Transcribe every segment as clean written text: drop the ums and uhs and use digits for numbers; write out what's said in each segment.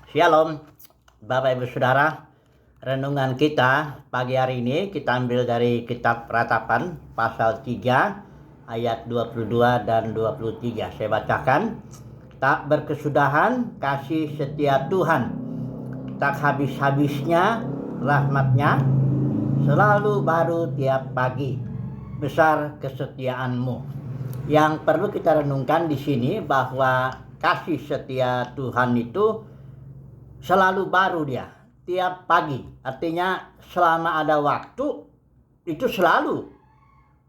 Shalom, Bapak Ibu Saudara. Renungan kita pagi hari ini kita ambil dari kitab Ratapan pasal 3 ayat 22 dan 23. Saya bacakan. Tak berkesudahan kasih setia Tuhan, tak habis-habisnya rahmatnya, selalu baru tiap pagi, besar kesetiaanmu. Yang perlu kita renungkan di sini bahwa kasih setia Tuhan itu selalu baru dia, tiap pagi. Artinya selama ada waktu, itu selalu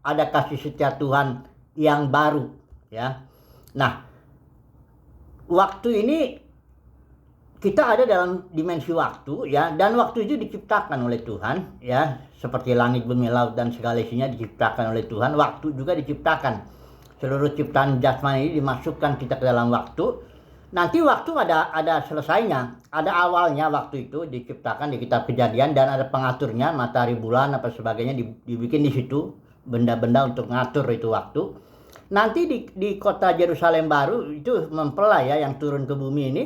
ada kasih setia Tuhan yang baru. Ya. Nah, waktu ini kita ada dalam dimensi waktu, ya, dan waktu itu diciptakan oleh Tuhan, ya, seperti langit, bumi, laut, dan segala isinya diciptakan oleh Tuhan. Waktu juga diciptakan. Seluruh ciptaan jasmani ini dimasukkan kita ke dalam waktu. Nanti waktu ada selesainya, ada awalnya waktu itu diciptakan di kitab Kejadian dan ada pengaturnya, matahari, bulan, apa sebagainya dibikin di situ, benda-benda untuk ngatur itu waktu. Nanti di kota Yerusalem baru itu mempelai ya yang turun ke bumi ini.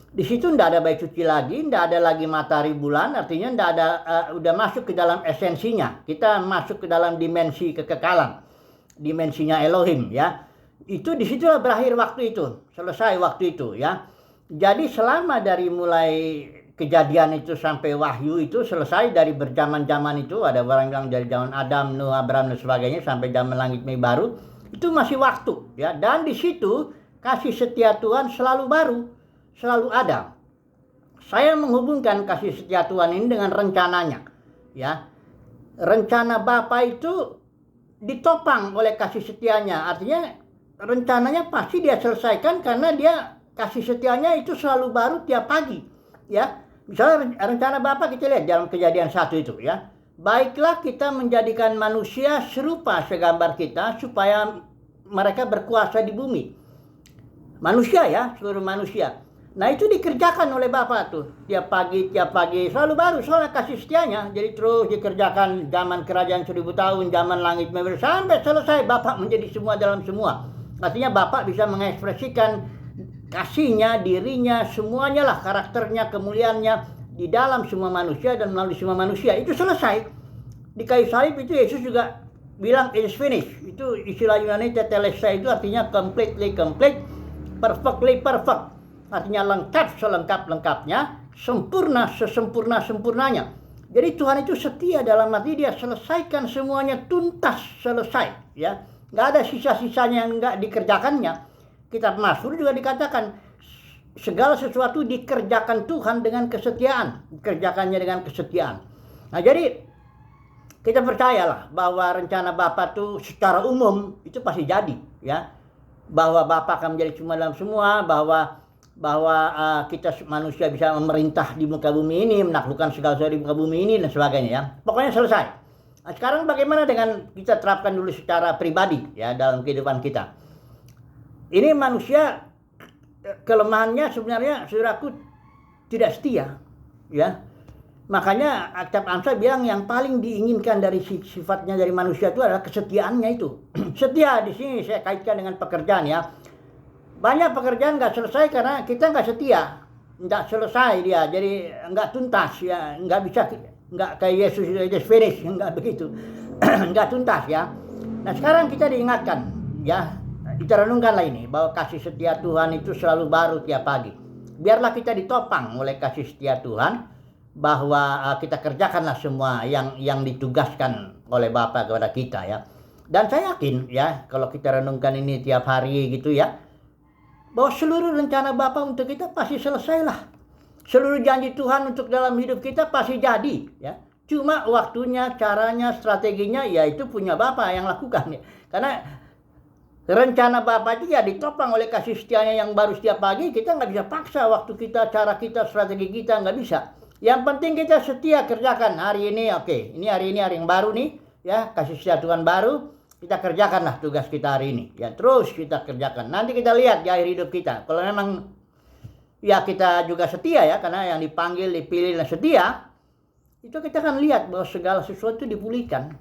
Di situ tidak ada baik suci lagi, tidak ada lagi matahari, bulan, artinya tidak ada, udah masuk ke dalam esensinya. Kita masuk ke dalam dimensi kekekalan, dimensinya Elohim ya. Itu disitulah berakhir waktu itu, selesai waktu itu ya. Jadi selama dari mulai Kejadian itu sampai Wahyu itu selesai dari berjaman-jaman itu, ada orang bilang dari zaman Adam, Nuh, Abraham dan sebagainya sampai zaman langit bumi baru, itu masih waktu ya. Dan di situ kasih setia Tuhan selalu baru, selalu ada. Saya menghubungkan kasih setia Tuhan ini dengan rencananya ya. Rencana Bapa itu ditopang oleh kasih setianya, artinya rencananya pasti dia selesaikan karena dia kasih setianya itu selalu baru tiap pagi ya. Misalnya rencana Bapa kita lihat dalam Kejadian 1 itu ya. Baiklah kita menjadikan manusia serupa segambar kita supaya mereka berkuasa di bumi. Manusia ya, seluruh manusia. Nah itu dikerjakan oleh Bapa tuh tiap pagi selalu baru soalnya kasih setianya. Jadi terus dikerjakan zaman kerajaan 1000 tahun, zaman langit bumi sampai selesai Bapa menjadi semua dalam semua. Artinya Bapak bisa mengekspresikan kasihnya, dirinya, semuanya lah, karakternya, kemuliaannya di dalam semua manusia dan melalui semua manusia. Itu selesai. Di kayu salib itu Yesus juga bilang it is finished. Itu istilah Yunani tetelestai itu artinya completely complete, perfectly perfect. Artinya lengkap selengkap-lengkapnya, sempurna sesempurna-sempurnanya. Jadi Tuhan itu setia dalam arti dia selesaikan semuanya tuntas, selesai ya. Nggak ada sisa-sisanya yang nggak dikerjakannya. Kitab Mazmur juga dikatakan segala sesuatu dikerjakan Tuhan dengan kesetiaan, dikerjakannya dengan kesetiaan. Nah jadi kita percayalah bahwa rencana Bapa itu secara umum itu pasti jadi ya. Bahwa Bapa akan menjadi semua dalam semua, bahwa kita manusia bisa memerintah di muka bumi ini, menaklukkan segala sesuatu di muka bumi ini dan sebagainya ya. Pokoknya selesai. Nah, sekarang bagaimana dengan kita terapkan dulu secara pribadi ya dalam kehidupan kita. Ini manusia kelemahannya sebenarnya saudaraku tidak setia ya. Makanya Kitab Amsal bilang yang paling diinginkan dari sifatnya dari manusia itu adalah kesetiaannya itu. Setia di sini saya kaitkan dengan pekerjaan ya. Banyak pekerjaan nggak selesai karena kita nggak setia, nggak selesai dia, jadi nggak tuntas ya, nggak bisa. Nggak kayak Yesus itu finish, nggak begitu. Nggak tuntas ya. Nah sekarang kita diingatkan ya, kita renungkanlah ini bahwa kasih setia Tuhan itu selalu baru tiap pagi. Biarlah kita ditopang oleh kasih setia Tuhan bahwa kita kerjakanlah semua yang ditugaskan oleh Bapa kepada kita ya. Dan saya yakin ya kalau kita renungkan ini tiap hari gitu ya, bahwa seluruh rencana Bapa untuk kita pasti selesai lah. Seluruh janji Tuhan untuk dalam hidup kita pasti jadi ya. Cuma waktunya, caranya, strateginya ya itu punya Bapa yang lakukan ya. Karena rencana Bapa itu ya ditopang oleh kasih setianya yang baru setiap pagi. Kita nggak bisa paksa waktu kita, cara kita, strategi kita, nggak bisa. Yang penting kita setia kerjakan hari ini. Oke, ini hari yang baru nih ya, kasih setia Tuhan baru. Kita kerjakanlah tugas kita hari ini ya, terus kita kerjakan. Nanti kita lihat di akhir hidup kita kalau memang ya kita juga setia ya, karena yang dipanggil, dipilih dan setia, itu kita akan lihat bahwa segala sesuatu dipulihkan.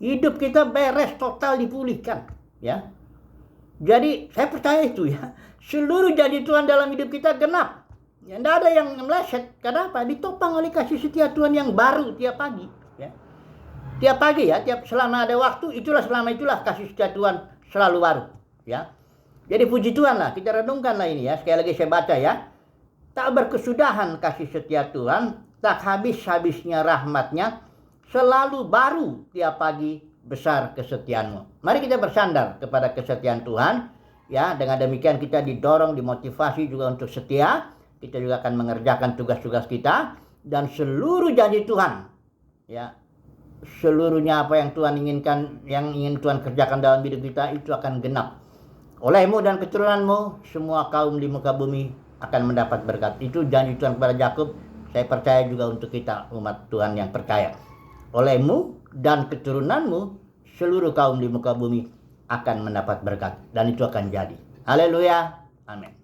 Hidup kita beres total dipulihkan ya. Jadi saya percaya itu ya. Seluruh janji Tuhan dalam hidup kita genap. Ya, tidak ada yang meleset. Karena apa? Ditopang oleh kasih setia Tuhan yang baru tiap pagi. Ya. Tiap pagi ya, selama ada waktu, selama itulah kasih setia Tuhan selalu baru. Ya. Jadi puji Tuhan lah, kita renungkanlah ini ya. Sekali lagi saya baca ya. Tak berkesudahan kasih setia Tuhan, tak habis-habisnya rahmatnya, selalu baru tiap pagi besar kesetiaanmu. Mari kita bersandar kepada kesetiaan Tuhan. Ya, dengan demikian kita didorong, dimotivasi juga untuk setia. Kita juga akan mengerjakan tugas-tugas kita dan seluruh janji Tuhan. Ya, seluruhnya apa yang Tuhan inginkan, yang ingin Tuhan kerjakan dalam hidup kita itu akan genap. Olehmu dan keturunanmu, semua kaum di muka bumi akan mendapat berkat. Itu janji Tuhan kepada Yakub. Saya percaya juga untuk kita umat Tuhan yang percaya. Olehmu dan keturunanmu, seluruh kaum di muka bumi akan mendapat berkat. Dan itu akan jadi. Haleluya. Amin.